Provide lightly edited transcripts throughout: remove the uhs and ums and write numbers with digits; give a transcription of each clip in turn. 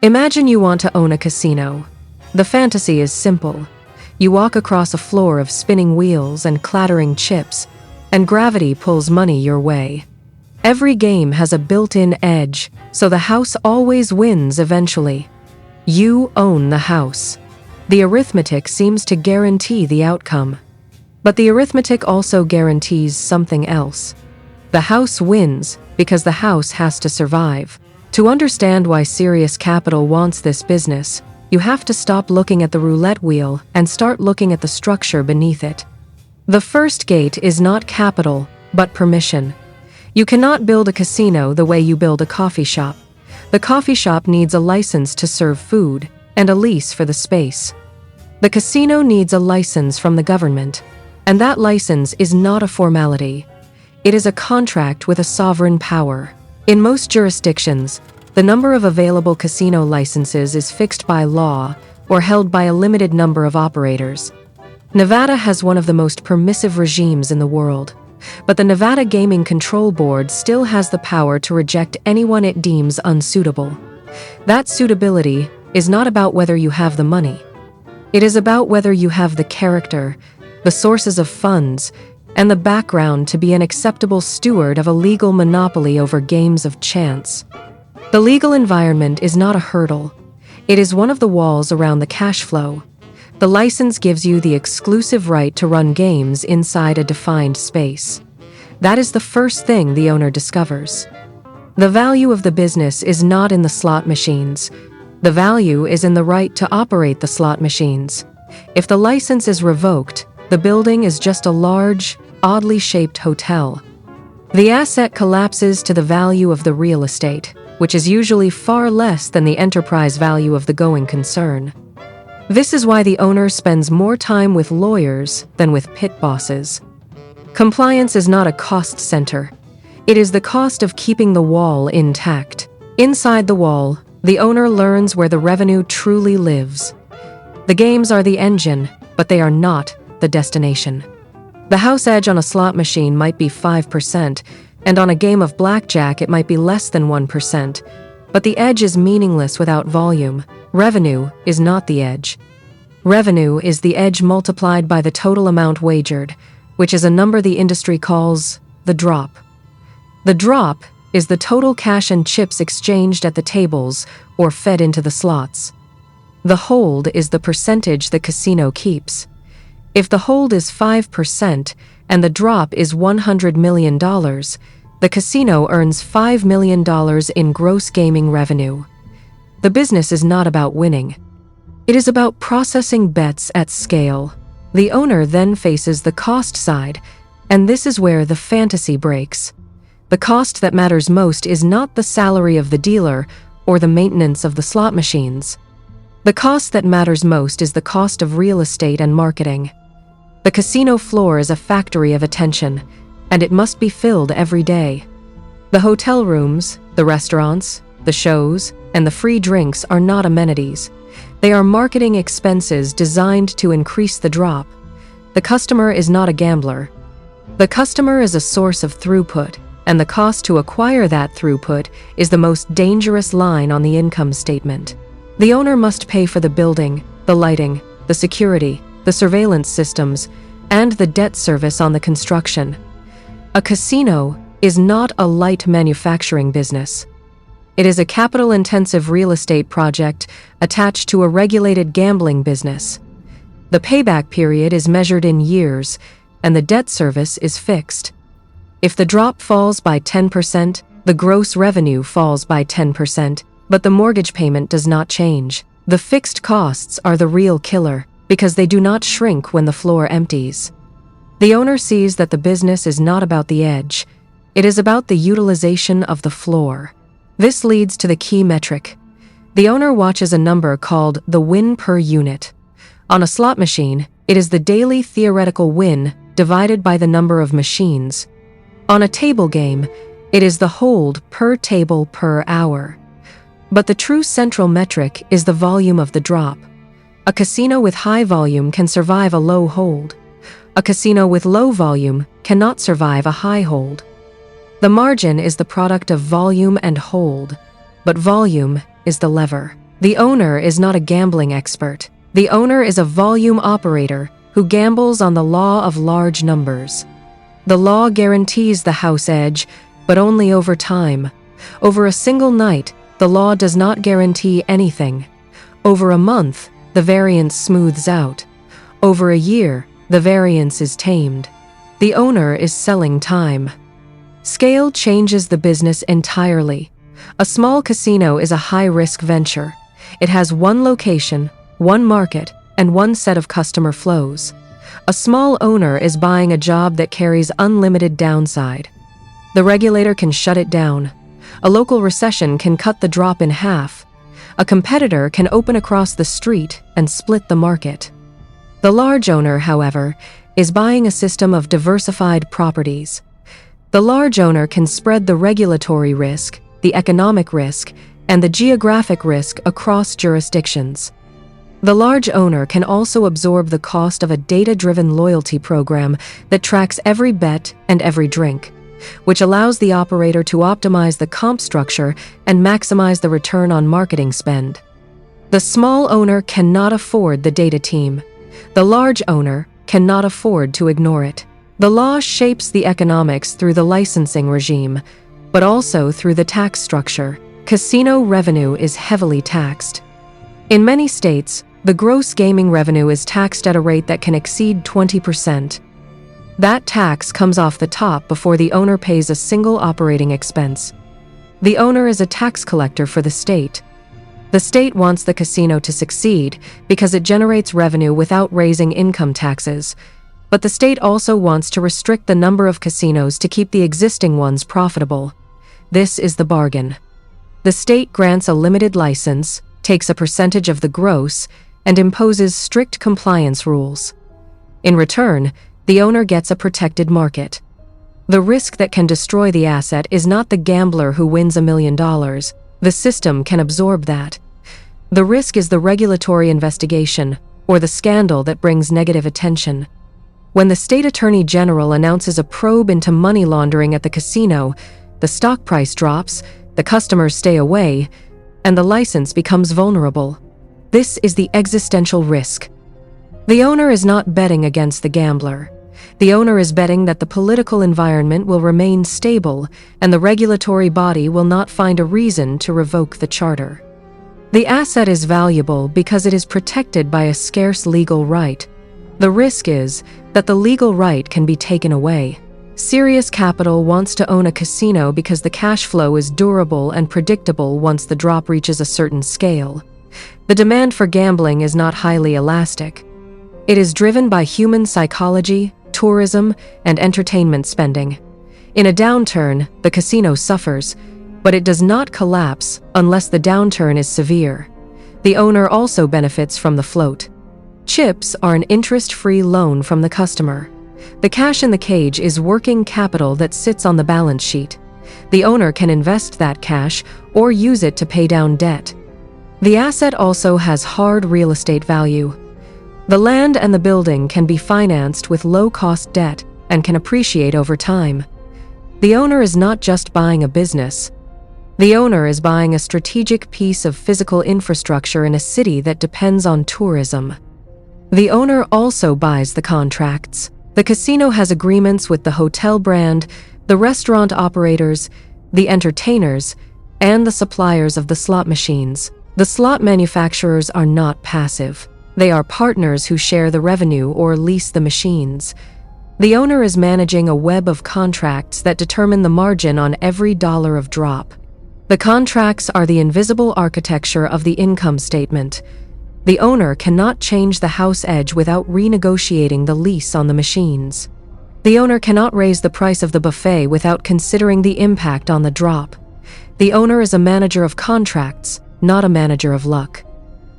Imagine you want to own a casino. The fantasy is simple. You walk across a floor of spinning wheels and clattering chips, and gravity pulls money your way. Every game has a built-in edge, so the house always wins eventually. You own the house. The arithmetic seems to guarantee the outcome. But the arithmetic also guarantees something else. The house wins because the house has to survive. To understand why serious capital wants this business, you have to stop looking at the roulette wheel and start looking at the structure beneath it. The first gate is not capital, but permission. You cannot build a casino the way you build a coffee shop. The coffee shop needs a license to serve food and a lease for the space. The casino needs a license from the government, and that license is not a formality. It is a contract with a sovereign power. In most jurisdictions, the number of available casino licenses is fixed by law or held by a limited number of operators. Nevada has one of the most permissive regimes in the world, but the Nevada Gaming Control Board still has the power to reject anyone it deems unsuitable. That suitability is not about whether you have the money. It is about whether you have the character, the sources of funds, and the background to be an acceptable steward of a legal monopoly over games of chance. The legal environment is not a hurdle. It is one of the walls around the cash flow. The license gives you the exclusive right to run games inside a defined space. That is the first thing the owner discovers. The value of the business is not in the slot machines. The value is in the right to operate the slot machines. If the license is revoked, the building is just a large, oddly shaped hotel. The asset collapses to the value of the real estate, which is usually far less than the enterprise value of the going concern. This is why the owner spends more time with lawyers than with pit bosses. Compliance is not a cost center. It is the cost of keeping the wall intact. Inside the wall, the owner learns where the revenue truly lives. The games are the engine, but they are not the destination. The house edge on a slot machine might be 5%, and on a game of blackjack it might be less than 1%. But the edge is meaningless without volume. Revenue is not the edge. Revenue is the edge multiplied by the total amount wagered, which is a number the industry calls the drop. The drop is the total cash and chips exchanged at the tables or fed into the slots. The hold is the percentage the casino keeps. If the hold is 5% and the drop is $100 million, the casino earns $5 million in gross gaming revenue. The business is not about winning. It is about processing bets at scale. The owner then faces the cost side, and this is where the fantasy breaks. The cost that matters most is not the salary of the dealer or the maintenance of the slot machines. The cost that matters most is the cost of real estate and marketing. The casino floor is a factory of attention, and it must be filled every day. The hotel rooms, the restaurants, the shows, and the free drinks are not amenities. They are marketing expenses designed to increase the drop. The customer is not a gambler. The customer is a source of throughput, and the cost to acquire that throughput is the most dangerous line on the income statement. The owner must pay for the building, the lighting, the security, the surveillance systems, and the debt service on the construction. A casino is not a light manufacturing business. It is a capital-intensive real estate project attached to a regulated gambling business. The payback period is measured in years, and the debt service is fixed. If the drop falls by 10%, the gross revenue falls by 10%, but the mortgage payment does not change. The fixed costs are the real killer, because they do not shrink when the floor empties. The owner sees that the business is not about the edge. It is about the utilization of the floor. This leads to the key metric. The owner watches a number called the win per unit. On a slot machine, it is the daily theoretical win divided by the number of machines. On a table game, it is the hold per table per hour. But the true central metric is the volume of the drop. A casino with high volume can survive a low hold. A casino with low volume cannot survive a high hold. The margin is the product of volume and hold, but volume is the lever. The owner is not a gambling expert. The owner is a volume operator who gambles on the law of large numbers. The law guarantees the house edge, but only over time. Over a single night, the law does not guarantee anything. Over a month, the variance smooths out. Over a year, the variance is tamed. The owner is selling time. Scale changes the business entirely. A small casino is a high-risk venture. It has one location, one market, and one set of customer flows. A small owner is buying a job that carries unlimited downside. The regulator can shut it down. A local recession can cut the drop in half. A competitor can open across the street and split the market. The large owner, however, is buying a system of diversified properties. The large owner can spread the regulatory risk, the economic risk, and the geographic risk across jurisdictions. The large owner can also absorb the cost of a data-driven loyalty program that tracks every bet and every drink, which allows the operator to optimize the comp structure and maximize the return on marketing spend. The small owner cannot afford the data team. The large owner cannot afford to ignore it. The law shapes the economics through the licensing regime, but also through the tax structure. Casino revenue is heavily taxed. In many states, the gross gaming revenue is taxed at a rate that can exceed 20%. That tax comes off the top before the owner pays a single operating expense. The owner is a tax collector for the state. The state wants the casino to succeed because it generates revenue without raising income taxes, but the state also wants to restrict the number of casinos to keep the existing ones profitable. This is the bargain. The state grants a limited license, takes a percentage of the gross, and imposes strict compliance rules. In return, the owner gets a protected market. The risk that can destroy the asset is not the gambler who wins $1 million. The system can absorb that. The risk is the regulatory investigation, or the scandal that brings negative attention. When the state attorney general announces a probe into money laundering at the casino, the stock price drops, the customers stay away, and the license becomes vulnerable. This is the existential risk. The owner is not betting against the gambler. The owner is betting that the political environment will remain stable and the regulatory body will not find a reason to revoke the charter. The asset is valuable because it is protected by a scarce legal right. The risk is that the legal right can be taken away. Serious capital wants to own a casino because the cash flow is durable and predictable once the drop reaches a certain scale. The demand for gambling is not highly elastic. It is driven by human psychology, tourism, and entertainment spending. In a downturn, the casino suffers, but it does not collapse unless the downturn is severe. The owner also benefits from the float. Chips are an interest-free loan from the customer. The cash in the cage is working capital that sits on the balance sheet. The owner can invest that cash or use it to pay down debt. The asset also has hard real estate value. The land and the building can be financed with low-cost debt and can appreciate over time. The owner is not just buying a business. The owner is buying a strategic piece of physical infrastructure in a city that depends on tourism. The owner also buys the contracts. The casino has agreements with the hotel brand, the restaurant operators, the entertainers, and the suppliers of the slot machines. The slot manufacturers are not passive. They are partners who share the revenue or lease the machines. The owner is managing a web of contracts that determine the margin on every dollar of drop. The contracts are the invisible architecture of the income statement. The owner cannot change the house edge without renegotiating the lease on the machines. The owner cannot raise the price of the buffet without considering the impact on the drop. The owner is a manager of contracts, not a manager of luck.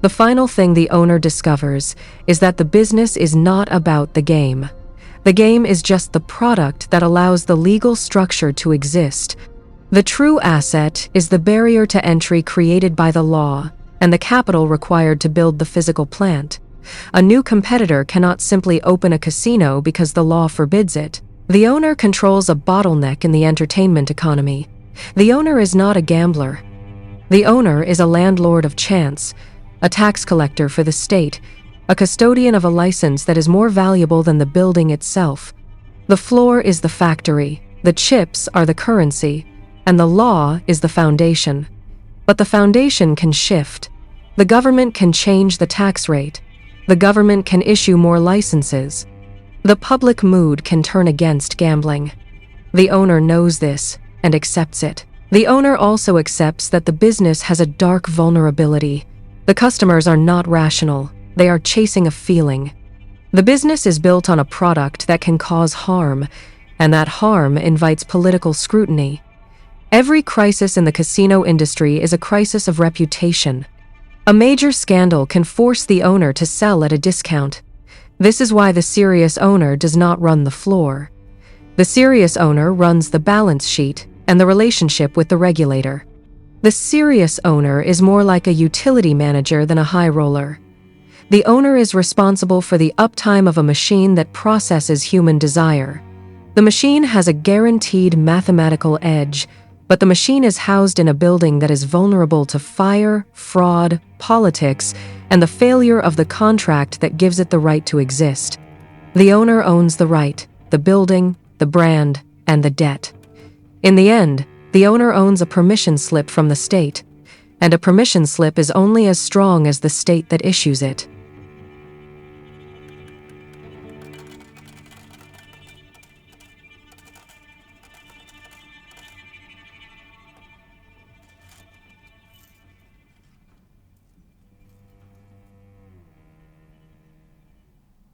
The final thing the owner discovers is that the business is not about the game. The game is just the product that allows the legal structure to exist. The true asset is the barrier to entry created by the law and the capital required to build the physical plant. A new competitor cannot simply open a casino because the law forbids it. The owner controls a bottleneck in the entertainment economy. The owner is not a gambler. The owner is a landlord of chance, a tax collector for the state, a custodian of a license that is more valuable than the building itself. The floor is the factory, the chips are the currency, and the law is the foundation. But the foundation can shift. The government can change the tax rate. The government can issue more licenses. The public mood can turn against gambling. The owner knows this and accepts it. The owner also accepts that the business has a dark vulnerability. The customers are not rational. They are chasing a feeling. The business is built on a product that can cause harm, and that harm invites political scrutiny. Every crisis in the casino industry is a crisis of reputation. A major scandal can force the owner to sell at a discount. This is why the serious owner does not run the floor. The serious owner runs the balance sheet and the relationship with the regulator. The serious owner is more like a utility manager than a high roller. The owner is responsible for the uptime of a machine that processes human desire. The machine has a guaranteed mathematical edge, but the machine is housed in a building that is vulnerable to fire, fraud, politics, and the failure of the contract that gives it the right to exist. The owner owns the right, the building, the brand, and the debt. In the end, the owner owns a permission slip from the state, and a permission slip is only as strong as the state that issues it.